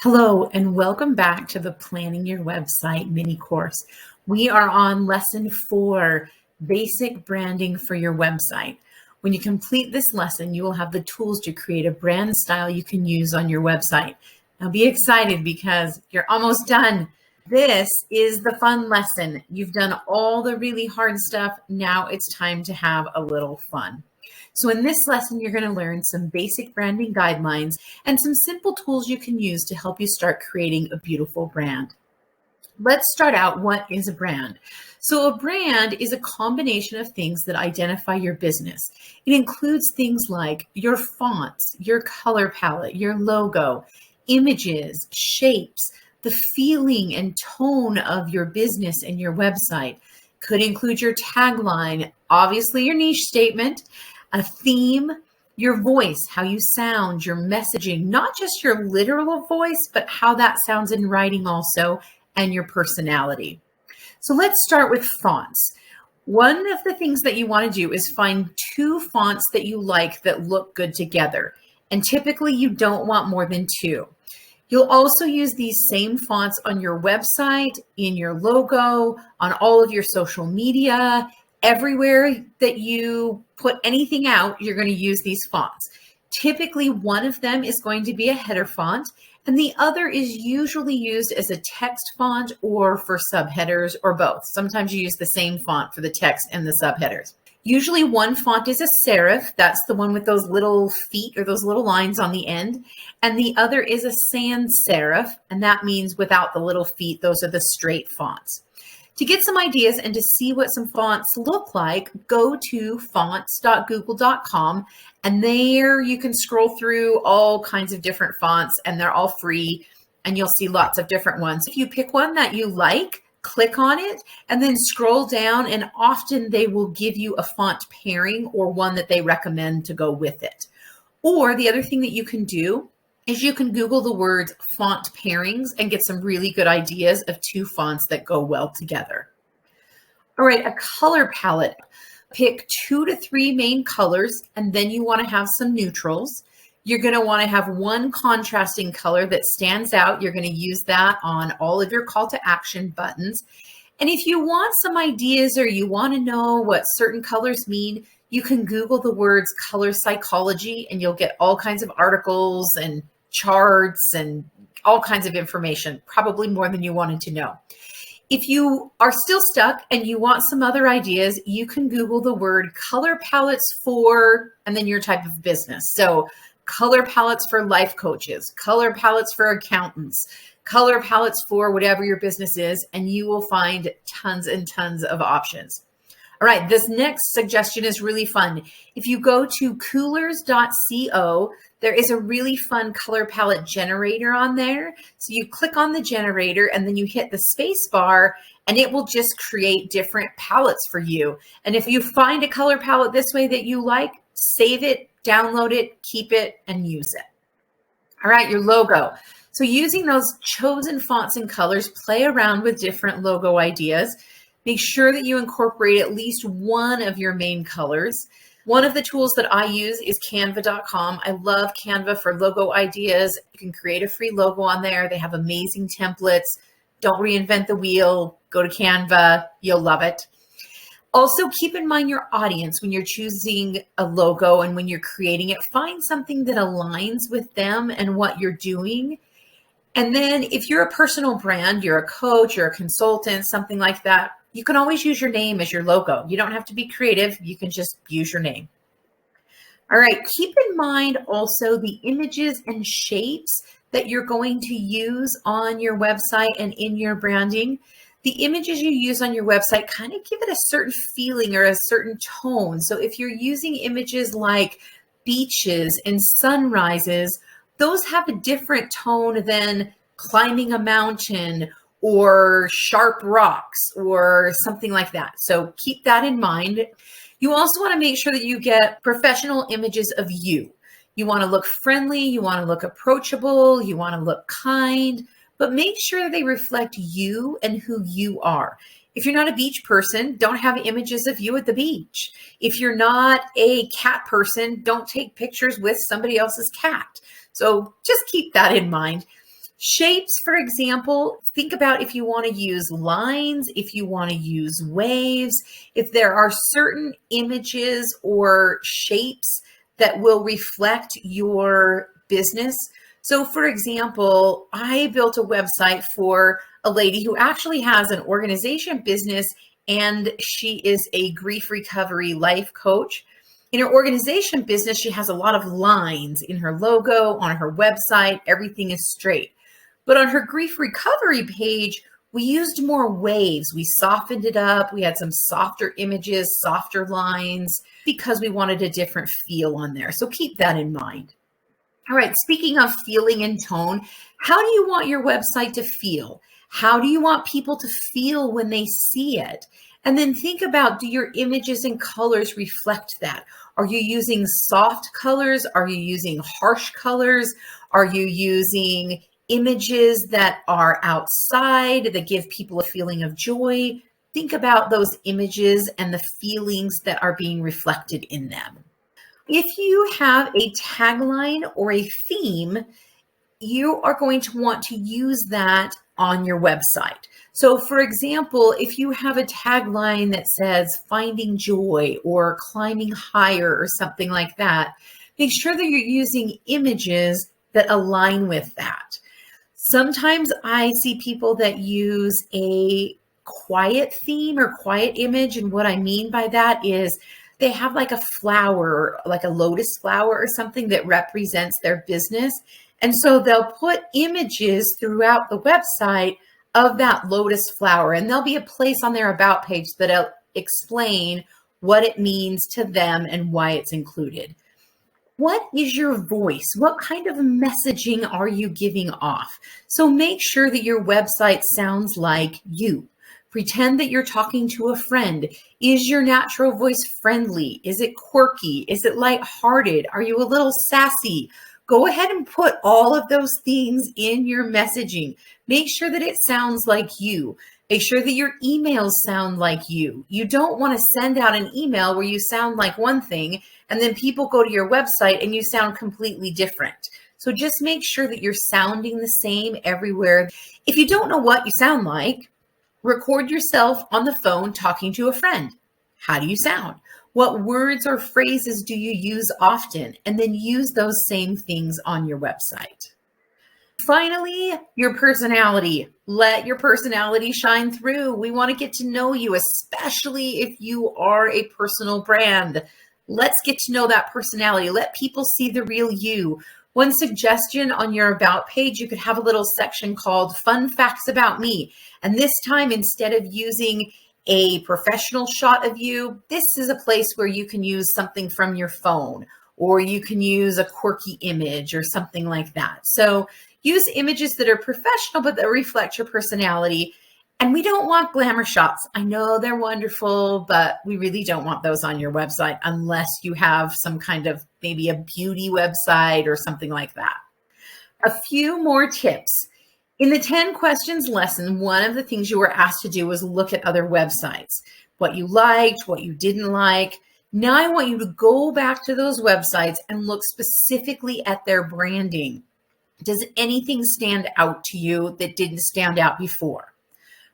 Hello, and welcome back to the Planning Your Website mini course. We are on lesson 4, basic branding for your website. When you complete this lesson, you will have the tools to create a brand style you can use on your website. Now be excited because you're almost done. This is the fun lesson. You've done all the really hard stuff. Now it's time to have a little fun. So in this lesson, you're going to learn some basic branding guidelines and some simple tools you can use to help you start creating a beautiful brand. Let's start out. What is a brand? So a brand is a combination of things that identify your business. It includes things like your fonts, your color palette, your logo, images, shapes, the feeling and tone of your business and your website. Could include your tagline, obviously your niche statement, a theme, your voice, how you sound, your messaging, not just your literal voice, but how that sounds in writing also, and your personality. So let's start with fonts. One of the things that you want to do is find 2 fonts that you like that look good together. And typically you don't want more than 2. You'll also use these same fonts on your website, in your logo, on all of your social media. Everywhere that you put anything out, you're going to use these fonts. Typically, one of them is going to be a header font, and the other is usually used as a text font or for subheaders or both. Sometimes you use the same font for the text and the subheaders. Usually one font is a serif, that's the one with those little feet or those little lines on the end, and the other is a sans serif, and that means without the little feet, those are the straight fonts. To get some ideas and to see what some fonts look like, go to fonts.google.com, and there you can scroll through all kinds of different fonts, and they're all free, and you'll see lots of different ones. If you pick one that you like, click on it and then scroll down, and often they will give you a font pairing or one that they recommend to go with it. Or the other thing that you can do is you can Google the words font pairings and get some really good ideas of 2 fonts that go well together. All right, a color palette. Pick 2 to 3 main colors, and then you want to have some neutrals. You're going to want to have one contrasting color that stands out. You're going to use that on all of your call to action buttons. And if you want some ideas or you want to know what certain colors mean, you can Google the words color psychology, and you'll get all kinds of articles and charts and all kinds of information, probably more than you wanted to know. If you are still stuck and you want some other ideas, you can Google the word color palettes for, and then your type of business. So color palettes for life coaches, color palettes for accountants, color palettes for whatever your business is, and you will find tons and tons of options. All right, this next suggestion is really fun. If you go to coolers.co, there is a really fun color palette generator on there. So you click on the generator and then you hit the space bar and it will just create different palettes for you. And if you find a color palette this way that you like, save it, download it, keep it, and use it. All right, your logo. So using those chosen fonts and colors, play around with different logo ideas. Make sure that you incorporate at least one of your main colors. One of the tools that I use is Canva.com. I love Canva for logo ideas. You can create a free logo on there. They have amazing templates. Don't reinvent the wheel. Go to Canva. You'll love it. Also, keep in mind your audience when you're choosing a logo and when you're creating it. Find something that aligns with them and what you're doing. And then if you're a personal brand, you're a coach, you're a consultant, something like that, you can always use your name as your logo. You don't have to be creative. You can just use your name. All right, keep in mind also the images and shapes that you're going to use on your website and in your branding. The images you use on your website kind of give it a certain feeling or a certain tone. So if you're using images like beaches and sunrises, those have a different tone than climbing a mountain or sharp rocks or something like that. So keep that in mind. You also want to make sure that you get professional images of you. You want to look friendly, you want to look approachable, you want to look kind, but make sure that they reflect you and who you are. If you're not a beach person, don't have images of you at the beach. If you're not a cat person, don't take pictures with somebody else's cat. So just keep that in mind. Shapes, for example, think about if you want to use lines, if you want to use waves, if there are certain images or shapes that will reflect your business. So for example, I built a website for a lady who actually has an organization business, and she is a grief recovery life coach. In her organization business, she has a lot of lines in her logo, on her website, everything is straight. But on her grief recovery page, we used more waves. We softened it up. We had some softer images, softer lines, because we wanted a different feel on there. So keep that in mind. All right, speaking of feeling and tone, how do you want your website to feel? How do you want people to feel when they see it? And then think about, do your images and colors reflect that? Are you using soft colors? Are you using harsh colors? Are you using images that are outside that give people a feeling of joy? Think about those images and the feelings that are being reflected in them. If you have a tagline or a theme, you are going to want to use that on your website. So for example, if you have a tagline that says finding joy or climbing higher or something like that, make sure that you're using images that align with that. Sometimes I see people that use a quiet theme or quiet image. And what I mean by that is they have like a flower, like a lotus flower or something that represents their business. And so they'll put images throughout the website of that lotus flower, and there'll be a place on their about page that'll explain what it means to them and why it's included. What is your voice? What kind of messaging are you giving off? So make sure that your website sounds like you. Pretend that you're talking to a friend. Is your natural voice friendly? Is it quirky? Is it lighthearted? Are you a little sassy? Go ahead and put all of those things in your messaging. Make sure that it sounds like you. Make sure that your emails sound like you. You don't want to send out an email where you sound like one thing and then people go to your website and you sound completely different. So just make sure that you're sounding the same everywhere. If you don't know what you sound like, record yourself on the phone talking to a friend. How do you sound? What words or phrases do you use often? And then use those same things on your website. Finally, your personality. Let your personality shine through. We want to get to know you, especially if you are a personal brand. Let's get to know that personality. Let people see the real you. One suggestion on your about page, you could have a little section called Fun Facts About Me. And this time, instead of using a professional shot of you, this is a place where you can use something from your phone, or you can use a quirky image or something like that. So use images that are professional, but that reflect your personality. And we don't want glamour shots. I know they're wonderful, but we really don't want those on your website unless you have some kind of maybe a beauty website or something like that. A few more tips. In the 10 questions lesson, one of the things you were asked to do was look at other websites, what you liked, what you didn't like. Now I want you to go back to those websites and look specifically at their branding. Does anything stand out to you that didn't stand out before?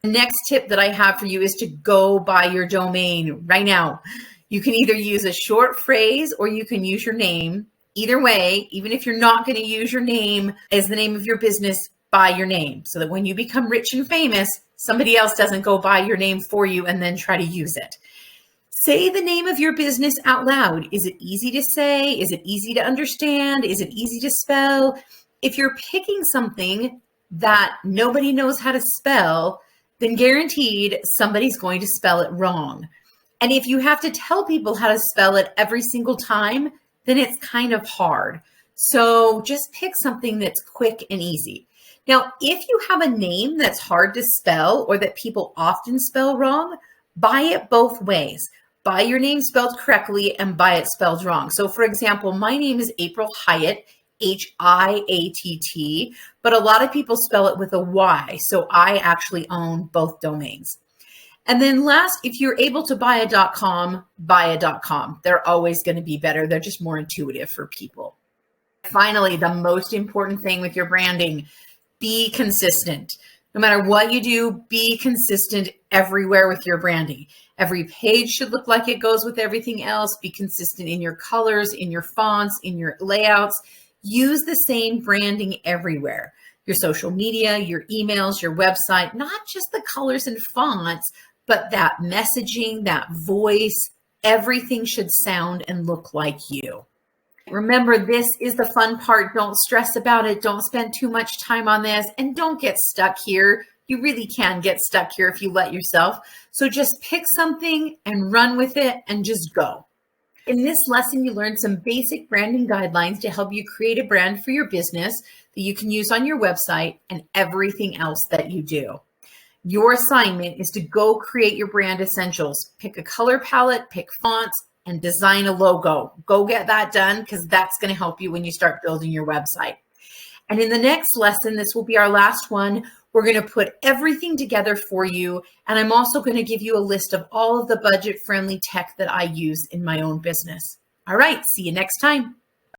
The next tip that I have for you is to go buy your domain right now. You can either use a short phrase or you can use your name. Either way, even if you're not going to use your name as the name of your business, buy your name so that when you become rich and famous, somebody else doesn't go buy your name for you and then try to use it. Say the name of your business out loud. Is it easy to say? Is it easy to understand? Is it easy to spell? If you're picking something that nobody knows how to spell, then guaranteed somebody's going to spell it wrong. And if you have to tell people how to spell it every single time, then it's kind of hard. So just pick something that's quick and easy. Now, if you have a name that's hard to spell or that people often spell wrong, buy it both ways. Buy your name spelled correctly and buy it spelled wrong. So for example, my name is April Hiatt, Hiatt, but a lot of people spell it with a Y. So I actually own both domains. And then last, if you're able to buy a .com, buy a .com. They're always going to be better. They're just more intuitive for people. Finally, the most important thing with your branding, Be consistent. No matter what you do, be consistent everywhere with your branding. Every page should look like it goes with everything else. Be consistent in your colors, in your fonts, in your layouts. Use the same branding everywhere. Your social media, your emails, your website, not just the colors and fonts, but that messaging, that voice, everything should sound and look like you. Remember, this is the fun part. Don't stress about it. Don't spend too much time on this, and don't get stuck here. You really can get stuck here if you let yourself. So just pick something and run with it and just go. In this lesson, you learned some basic branding guidelines to help you create a brand for your business that you can use on your website and everything else that you do. Your assignment is to go create your brand essentials. Pick a color palette, pick fonts, and design a logo. Go get that done, because that's going to help you when you start building your website. And in the next lesson, this will be our last one, we're going to put everything together for you. And I'm also going to give you a list of all of the budget-friendly tech that I use in my own business. All right, see you next time.